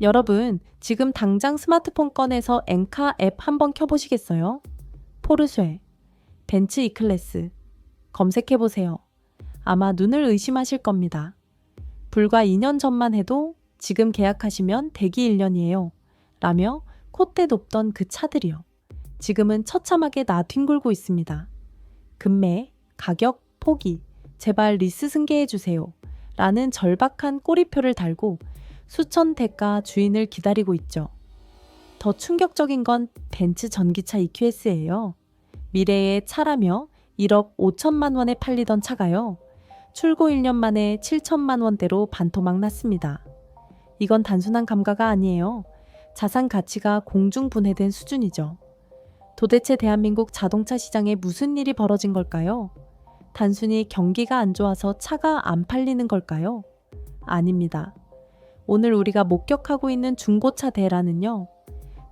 여러분, 지금 당장 스마트폰 꺼내서 엔카 앱 한번 켜보시겠어요? 포르쉐, 벤츠 E클래스 검색해보세요. 아마 눈을 의심하실 겁니다. 불과 2년 전만 해도 지금 계약하시면 대기 1년이에요. 라며 콧대 높던 그 차들이요. 지금은 처참하게 나뒹굴고 있습니다. 금매, 가격, 포기, 제발 리스 승계해주세요. 라는 절박한 꼬리표를 달고 수천 대가 주인을 기다리고 있죠. 더 충격적인 건 벤츠 전기차 EQS예요. 미래의 차라며 1억 5천만 원에 팔리던 차가요. 출고 1년 만에 7천만 원대로 반토막 났습니다. 이건 단순한 감가가 아니에요. 자산 가치가 공중분해된 수준이죠. 도대체 대한민국 자동차 시장에 무슨 일이 벌어진 걸까요? 단순히 경기가 안 좋아서 차가 안 팔리는 걸까요? 아닙니다. 오늘 우리가 목격하고 있는 중고차 대란은요.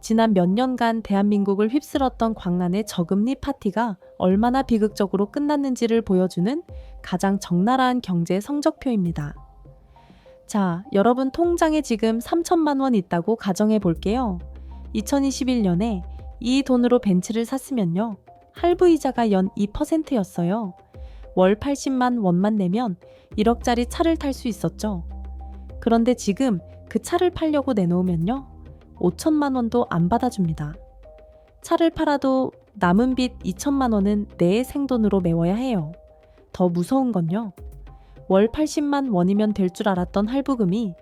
지난 몇 년간 대한민국을 휩쓸었던 광란의 저금리 파티가 얼마나 비극적으로 끝났는지를 보여주는 가장 적나라한 경제 성적표입니다. 자, 여러분 통장에 지금 3천만 원 있다고 가정해 볼게요. 2021년에 이 돈으로 벤츠를 샀으면요. 할부이자가 연 2%였어요. 월 80만 원만 내면 1억짜리 차를 탈 수 있었죠. 그런데 지금 그 차를 팔려고 내놓으면요. 5천만 원도 안 받아줍니다. 차를 팔아도 남은 빚 2천만 원은 내 생돈으로 메워야 해요. 더 무서운 건요. 월 80만 원이면 될 줄 알았던 할부금이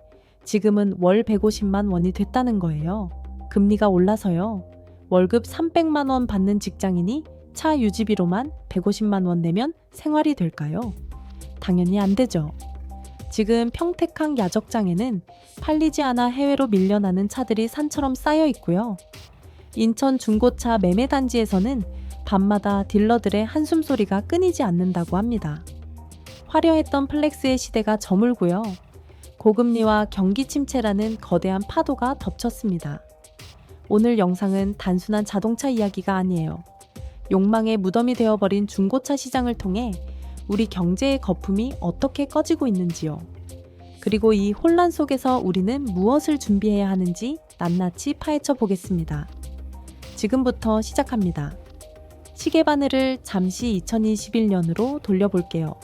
지금은 월 150만 원이 됐다는 거예요. 금리가 올라서요. 월급 300만 원 받는 직장인이 차 유지비로만 150만 원 내면 생활이 될까요? 당연히 안 되죠. 지금 평택항 야적장에는 팔리지 않아 해외로 밀려나는 차들이 산처럼 쌓여 있고요. 인천 중고차 매매단지에서는 밤마다 딜러들의 한숨소리가 끊이지 않는다고 합니다. 화려했던 플렉스의 시대가 저물고요. 고금리와 경기 침체라는 거대한 파도가 덮쳤습니다. 오늘 영상은 단순한 자동차 이야기가 아니에요. 욕망의 무덤이 되어버린 중고차 시장을 통해 우리 경제의 거품이 어떻게 꺼지고 있는지요. 그리고 이 혼란 속에서 우리는 무엇을 준비해야 하는지 낱낱이 파헤쳐 보겠습니다. 지금부터 시작합니다. 시계바늘을 잠시 2021년으로 돌려볼게요.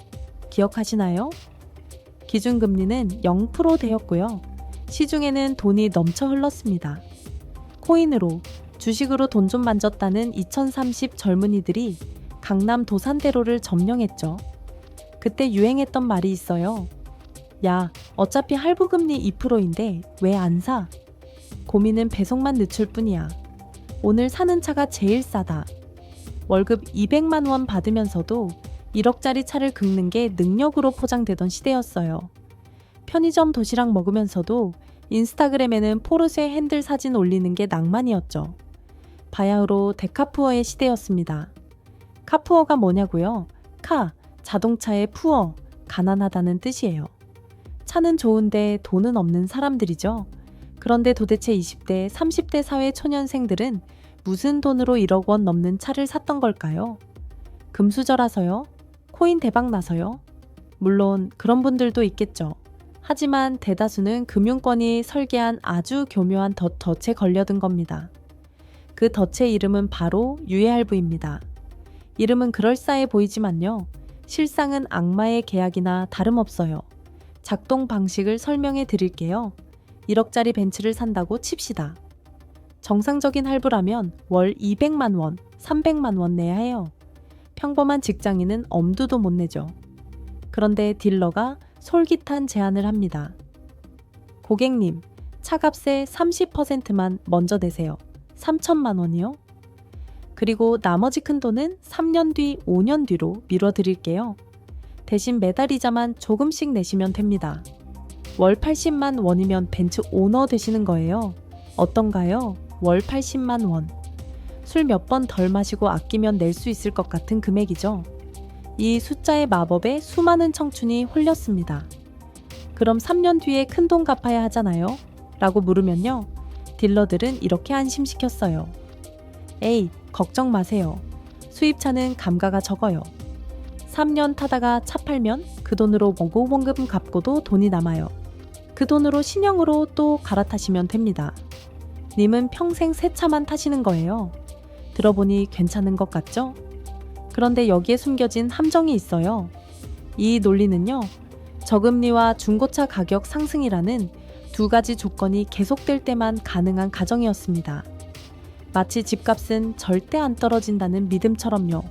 기억하시나요? 기준금리는 0% 되었고요. 시중에는 돈이 넘쳐 흘렀습니다. 코인으로, 주식으로 돈 좀 만졌다는 2030 젊은이들이 강남 도산대로를 점령했죠. 그때 유행했던 말이 있어요. 야, 어차피 할부금리 2%인데 왜 안 사? 고민은 배송만 늦출 뿐이야. 오늘 사는 차가 제일 싸다. 월급 200만 원 받으면서도 1억짜리 차를 긁는 게 능력으로 포장되던 시대였어요. 편의점 도시락 먹으면서도 인스타그램에는 포르쉐 핸들 사진 올리는 게 낭만이었죠. 바야흐로 데카푸어의 시대였습니다. 카푸어가 뭐냐고요? 카, 자동차의 푸어, 가난하다는 뜻이에요. 차는 좋은데 돈은 없는 사람들이죠. 그런데 도대체 20대, 30대 사회 초년생들은 무슨 돈으로 1억 원 넘는 차를 샀던 걸까요? 금수저라서요? 코인 대박 나서요? 물론 그런 분들도 있겠죠. 하지만 대다수는 금융권이 설계한 아주 교묘한 덫에 걸려든 겁니다. 그 덫의 이름은 바로 유해할부입니다. 이름은 그럴싸해 보이지만요. 실상은 악마의 계약이나 다름없어요. 작동 방식을 설명해 드릴게요. 1억짜리 벤츠를 산다고 칩시다. 정상적인 할부라면 월 200만 원, 300만 원 내야 해요. 평범한 직장인은 엄두도 못 내죠. 그런데 딜러가 솔깃한 제안을 합니다. 고객님, 차값의 30%만 먼저 내세요. 3천만 원이요? 그리고 나머지 큰 돈은 3년 뒤, 5년 뒤로 미뤄드릴게요. 대신 매달 이자만 조금씩 내시면 됩니다. 월 80만 원이면 벤츠 오너 되시는 거예요. 어떤가요? 월 80만 원. 술 몇 번 덜 마시고 아끼면 낼 수 있을 것 같은 금액이죠. 이 숫자의 마법에 수많은 청춘이 홀렸습니다. 그럼 3년 뒤에 큰 돈 갚아야 하잖아요? 라고 물으면요. 딜러들은 이렇게 안심시켰어요. 에이, 걱정 마세요. 수입차는 감가가 적어요. 3년 타다가 차 팔면 그 돈으로 모고원금 갚고도 돈이 남아요. 그 돈으로 신형으로 또 갈아타시면 됩니다. 님은 평생 새 차만 타시는 거예요. 들어보니 괜찮은 것 같죠? 그런데 여기에 숨겨진 함정이 있어요. 이 논리는요, 저금리와 중고차 가격 상승이라는 두 가지 조건이 계속될 때만 가능한 가정이었습니다. 마치 집값은 절대 안 떨어진다는 믿음처럼요.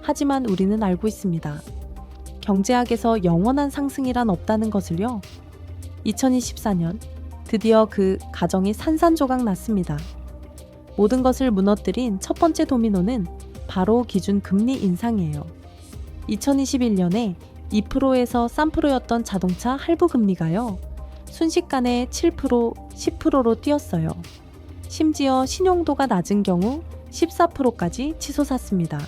하지만 우리는 알고 있습니다. 경제학에서 영원한 상승이란 없다는 것을요. 2024년 드디어 그 가정이 산산조각 났습니다. 모든 것을 무너뜨린 첫 번째 도미노는 바로 기준 금리 인상이에요. 2021년에 2%에서 3%였던 자동차 할부 금리가요, 순식간에 7%, 10%로 뛰었어요. 심지어 신용도가 낮은 경우 14%까지 치솟았습니다.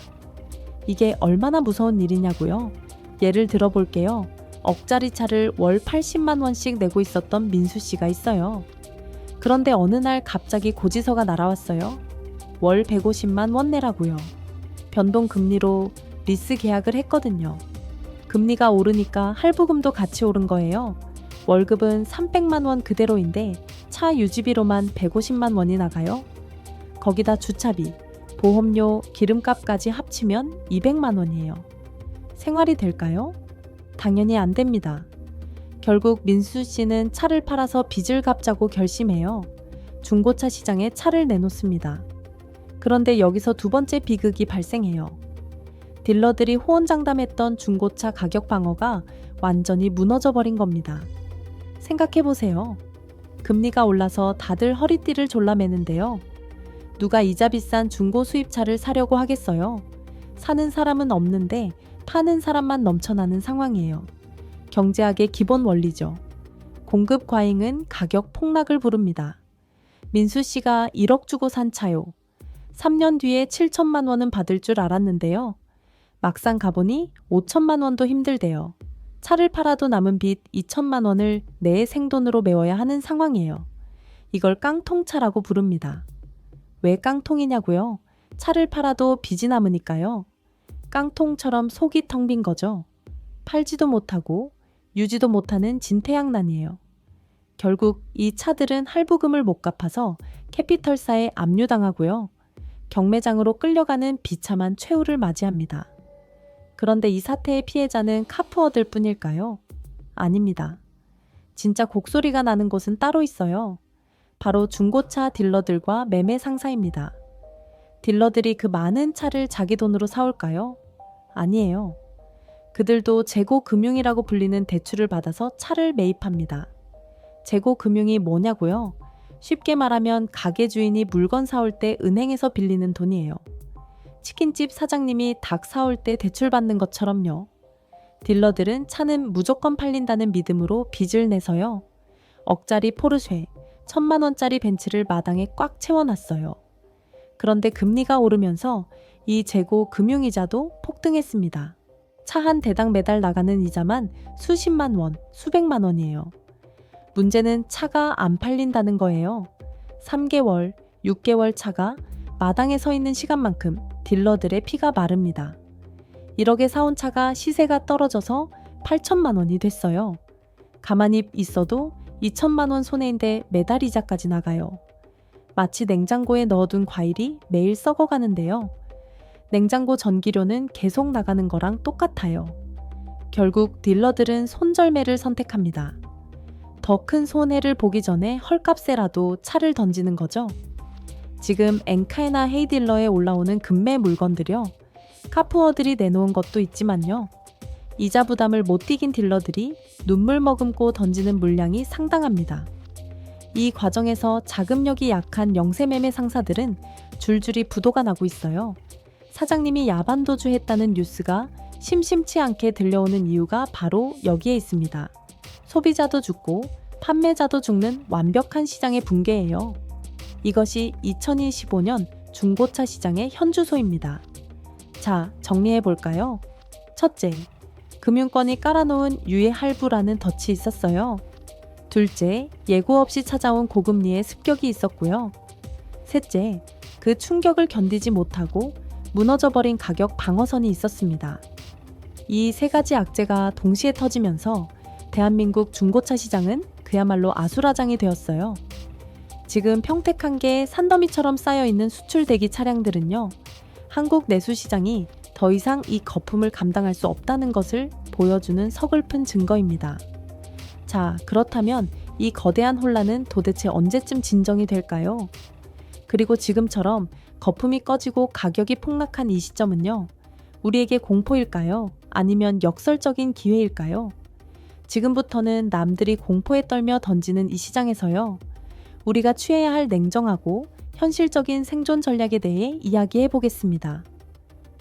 이게 얼마나 무서운 일이냐고요? 예를 들어볼게요. 억짜리 차를 월 80만 원씩 내고 있었던 민수 씨가 있어요. 그런데 어느 날 갑자기 고지서가 날아왔어요. 월 150만 원 내라고요. 변동 금리로 리스 계약을 했거든요. 금리가 오르니까 할부금도 같이 오른 거예요. 월급은 300만 원 그대로인데 차 유지비로만 150만 원이 나가요. 거기다 주차비, 보험료, 기름값까지 합치면 200만 원이에요. 생활이 될까요? 당연히 안 됩니다. 결국 민수 씨는 차를 팔아서 빚을 갚자고 결심해요. 중고차 시장에 차를 내놓습니다. 그런데 여기서 두 번째 비극이 발생해요. 딜러들이 호언장담했던 중고차 가격 방어가 완전히 무너져 버린 겁니다. 생각해보세요. 금리가 올라서 다들 허리띠를 졸라매는데요. 누가 이자 비싼 중고 수입차를 사려고 하겠어요? 사는 사람은 없는데 파는 사람만 넘쳐나는 상황이에요. 경제학의 기본 원리죠. 공급 과잉은 가격 폭락을 부릅니다. 민수 씨가 1억 주고 산 차요. 3년 뒤에 7천만 원은 받을 줄 알았는데요. 막상 가보니 5천만 원도 힘들대요. 차를 팔아도 남은 빚 2천만 원을 내 생돈으로 메워야 하는 상황이에요. 이걸 깡통차라고 부릅니다. 왜 깡통이냐고요? 차를 팔아도 빚이 남으니까요. 깡통처럼 속이 텅 빈 거죠. 팔지도 못하고 유지도 못하는 진퇴양난이에요. 결국 이 차들은 할부금을 못 갚아서 캐피털사에 압류당하고요. 경매장으로 끌려가는 비참한 최후를 맞이합니다. 그런데 이 사태의 피해자는 카푸어들 뿐일까요? 아닙니다. 진짜 곡소리가 나는 곳은 따로 있어요. 바로 중고차 딜러들과 매매 상사입니다. 딜러들이 그 많은 차를 자기 돈으로 사올까요? 아니에요. 그들도 재고금융이라고 불리는 대출을 받아서 차를 매입합니다. 재고금융이 뭐냐고요? 쉽게 말하면 가게 주인이 물건 사올 때 은행에서 빌리는 돈이에요. 치킨집 사장님이 닭 사올 때 대출받는 것처럼요. 딜러들은 차는 무조건 팔린다는 믿음으로 빚을 내서요. 억짜리 포르쉐, 1,000만 원짜리 벤츠를 마당에 꽉 채워놨어요. 그런데 금리가 오르면서 이 재고 금융이자도 폭등했습니다. 차 한 대당 매달 나가는 이자만 수십만 원, 수백만 원이에요. 문제는 차가 안 팔린다는 거예요. 3개월, 6개월 차가 마당에 서 있는 시간만큼 딜러들의 피가 마릅니다. 1억에 사온 차가 시세가 떨어져서 8천만 원이 됐어요. 가만히 있어도 2천만 원 손해인데 매달 이자까지 나가요. 마치 냉장고에 넣어둔 과일이 매일 썩어가는데요. 냉장고 전기료는 계속 나가는 거랑 똑같아요. 결국 딜러들은 손절매를 선택합니다. 더 큰 손해를 보기 전에 헐값에라도 차를 던지는 거죠. 지금 엔카이나 헤이딜러에 올라오는 금매 물건들이요. 카푸어들이 내놓은 것도 있지만요. 이자 부담을 못 이긴 딜러들이 눈물 머금고 던지는 물량이 상당합니다. 이 과정에서 자금력이 약한 영세매매 상사들은 줄줄이 부도가 나고 있어요. 사장님이 야반도주했다는 뉴스가 심심치 않게 들려오는 이유가 바로 여기에 있습니다. 소비자도 죽고 판매자도 죽는 완벽한 시장의 붕괴예요. 이것이 2025년 중고차 시장의 현주소입니다. 자, 정리해볼까요? 첫째, 금융권이 깔아놓은 유예 할부라는 덫이 있었어요. 둘째, 예고 없이 찾아온 고금리의 습격이 있었고요. 셋째, 그 충격을 견디지 못하고 무너져버린 가격 방어선이 있었습니다. 이 세 가지 악재가 동시에 터지면서 대한민국 중고차 시장은 그야말로 아수라장이 되었어요. 지금 평택 한개에 산더미처럼 쌓여있는 수출 대기 차량들은요, 한국 내수 시장이 더 이상 이 거품을 감당할 수 없다는 것을 보여주는 서글픈 증거입니다. 자, 그렇다면 이 거대한 혼란은 도대체 언제쯤 진정이 될까요? 그리고 지금처럼 거품이 꺼지고 가격이 폭락한 이 시점은요, 우리에게 공포일까요? 아니면 역설적인 기회일까요? 지금부터는 남들이 공포에 떨며 던지는 이 시장에서요, 우리가 취해야 할 냉정하고 현실적인 생존 전략에 대해 이야기해 보겠습니다.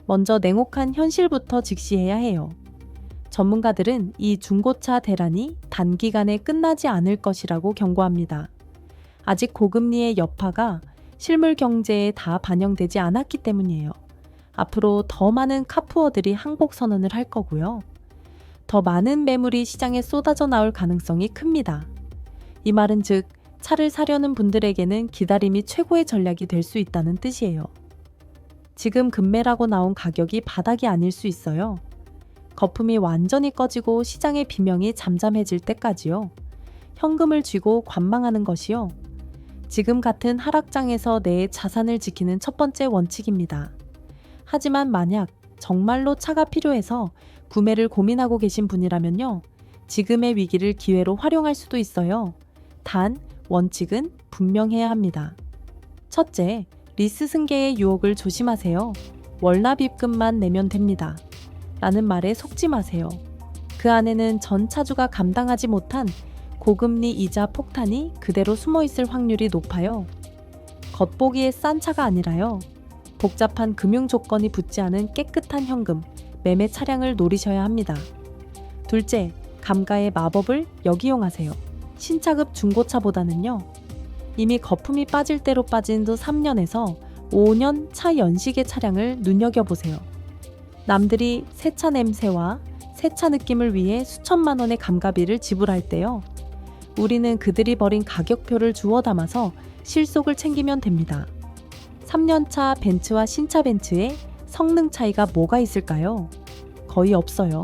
먼저 냉혹한 현실부터 직시해야 해요. 전문가들은 이 중고차 대란이 단기간에 끝나지 않을 것이라고 경고합니다. 아직 고금리의 여파가 실물 경제에 다 반영되지 않았기 때문이에요. 앞으로 더 많은 카푸어들이 항복 선언을 할 거고요. 더 많은 매물이 시장에 쏟아져 나올 가능성이 큽니다. 이 말은 즉, 차를 사려는 분들에게는 기다림이 최고의 전략이 될 수 있다는 뜻이에요. 지금 급매라고 나온 가격이 바닥이 아닐 수 있어요. 거품이 완전히 꺼지고 시장의 비명이 잠잠해질 때까지요. 현금을 쥐고 관망하는 것이요. 지금 같은 하락장에서 내 자산을 지키는 첫 번째 원칙입니다. 하지만 만약 정말로 차가 필요해서 구매를 고민하고 계신 분이라면요, 지금의 위기를 기회로 활용할 수도 있어요. 단, 원칙은 분명해야 합니다. 첫째, 리스 승계의 유혹을 조심하세요. 월납 입금만 내면 됩니다. 라는 말에 속지 마세요. 그 안에는 전 차주가 감당하지 못한 고금리 이자 폭탄이 그대로 숨어있을 확률이 높아요. 겉보기에 싼 차가 아니라요, 복잡한 금융 조건이 붙지 않은 깨끗한 현금, 매매 차량을 노리셔야 합니다. 둘째, 감가의 마법을 역이용하세요. 신차급 중고차보다는요, 이미 거품이 빠질 대로 빠진 후 3년에서 5년 차 연식의 차량을 눈여겨보세요. 남들이 새 차 냄새와 새 차 느낌을 위해 수천만 원의 감가비를 지불할 때요, 우리는 그들이 버린 가격표를 주워 담아서 실속을 챙기면 됩니다. 3년차 벤츠와 신차 벤츠의 성능 차이가 뭐가 있을까요? 거의 없어요.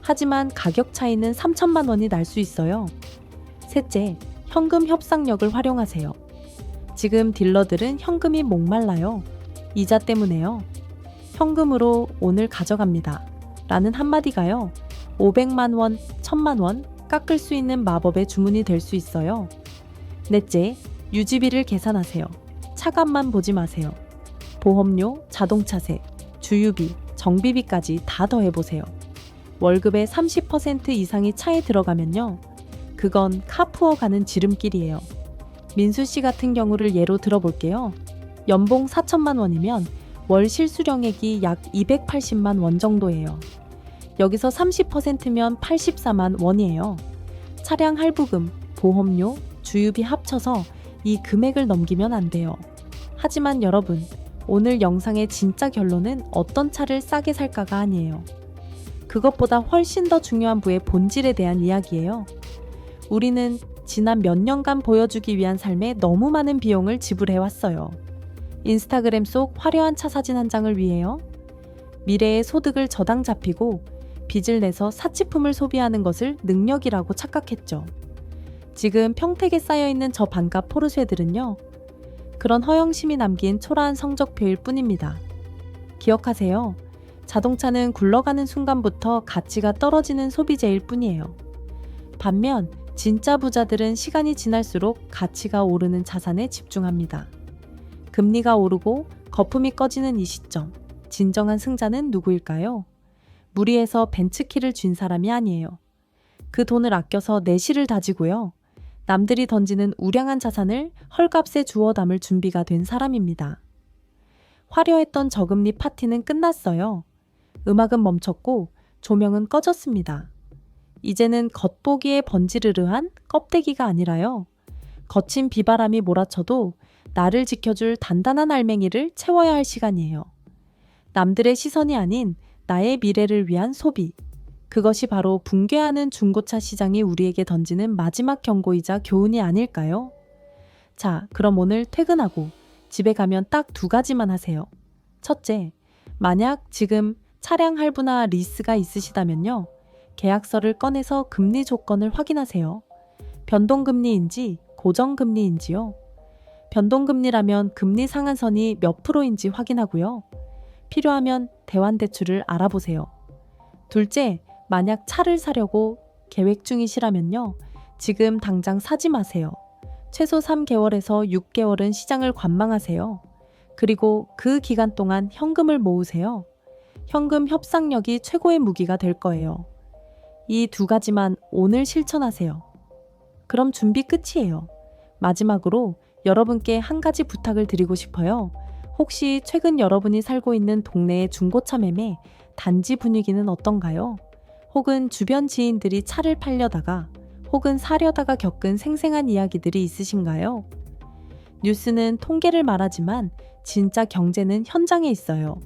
하지만 가격 차이는 3천만 원이 날 수 있어요. 셋째, 현금 협상력을 활용하세요. 지금 딜러들은 현금이 목말라요. 이자 때문에요. 현금으로 오늘 가져갑니다. 라는 한마디가요, 500만 원, 1000만 원 깎을 수 있는 마법의 주문이 될 수 있어요. 넷째, 유지비를 계산하세요. 차값만 보지 마세요. 보험료, 자동차세, 주유비, 정비비까지 다 더해보세요. 월급의 30% 이상이 차에 들어가면요, 그건 카푸어 가는 지름길이에요. 민수 씨 같은 경우를 예로 들어볼게요. 연봉 4천만 원이면 월 실수령액이 약 280만 원 정도예요. 여기서 30%면 84만 원이에요. 차량 할부금, 보험료, 주유비 합쳐서 이 금액을 넘기면 안 돼요. 하지만 여러분, 오늘 영상의 진짜 결론은 어떤 차를 싸게 살까가 아니에요. 그것보다 훨씬 더 중요한 부의 본질에 대한 이야기예요. 우리는 지난 몇 년간 보여주기 위한 삶에 너무 많은 비용을 지불해왔어요. 인스타그램 속 화려한 차 사진 한 장을 위해요. 미래의 소득을 저당 잡히고 빚을 내서 사치품을 소비하는 것을 능력이라고 착각했죠. 지금 평택에 쌓여있는 저 반값 포르쉐들은요, 그런 허영심이 남긴 초라한 성적표일 뿐입니다. 기억하세요. 자동차는 굴러가는 순간부터 가치가 떨어지는 소비재일 뿐이에요. 반면 진짜 부자들은 시간이 지날수록 가치가 오르는 자산에 집중합니다. 금리가 오르고 거품이 꺼지는 이 시점, 진정한 승자는 누구일까요? 무리해서 벤츠키를 쥔 사람이 아니에요. 그 돈을 아껴서 내실을 다지고요, 남들이 던지는 우량한 자산을 헐값에 주워 담을 준비가 된 사람입니다. 화려했던 저금리 파티는 끝났어요. 음악은 멈췄고 조명은 꺼졌습니다. 이제는 겉보기에 번지르르한 껍데기가 아니라요, 거친 비바람이 몰아쳐도 나를 지켜줄 단단한 알맹이를 채워야 할 시간이에요. 남들의 시선이 아닌 나의 미래를 위한 소비. 그것이 바로 붕괴하는 중고차 시장이 우리에게 던지는 마지막 경고이자 교훈이 아닐까요? 자, 그럼 오늘 퇴근하고 집에 가면 딱 2가지만 하세요. 첫째, 만약 지금 차량 할부나 리스가 있으시다면요, 계약서를 꺼내서 금리 조건을 확인하세요. 변동금리인지 고정금리인지요? 변동금리라면 금리 상한선이 몇 프로인지 확인하고요. 필요하면 대환대출을 알아보세요. 둘째, 만약 차를 사려고 계획 중이시라면요. 지금 당장 사지 마세요. 최소 3개월에서 6개월은 시장을 관망하세요. 그리고 그 기간 동안 현금을 모으세요. 현금 협상력이 최고의 무기가 될 거예요. 이 두 가지만 오늘 실천하세요. 그럼 준비 끝이에요. 마지막으로 여러분께 한 가지 부탁을 드리고 싶어요. 혹시 최근 여러분이 살고 있는 동네의 중고차 매매, 단지 분위기는 어떤가요? 혹은 주변 지인들이 차를 팔려다가 혹은 사려다가 겪은 생생한 이야기들이 있으신가요? 뉴스는 통계를 말하지만 진짜 경제는 현장에 있어요.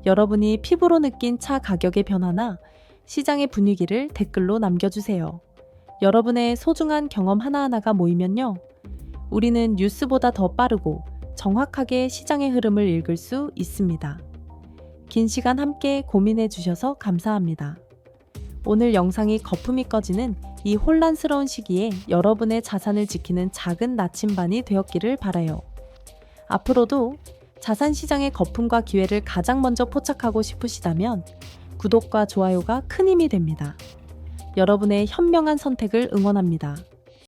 여러분이 피부로 느낀 차 가격의 변화나 시장의 분위기를 댓글로 남겨주세요. 여러분의 소중한 경험 하나하나가 모이면요. 우리는 뉴스보다 더 빠르고 정확하게 시장의 흐름을 읽을 수 있습니다. 긴 시간 함께 고민해 주셔서 감사합니다. 오늘 영상이 거품이 꺼지는 이 혼란스러운 시기에 여러분의 자산을 지키는 작은 나침반이 되었기를 바라요. 앞으로도 자산 시장의 거품과 기회를 가장 먼저 포착하고 싶으시다면 구독과 좋아요가 큰 힘이 됩니다. 여러분의 현명한 선택을 응원합니다.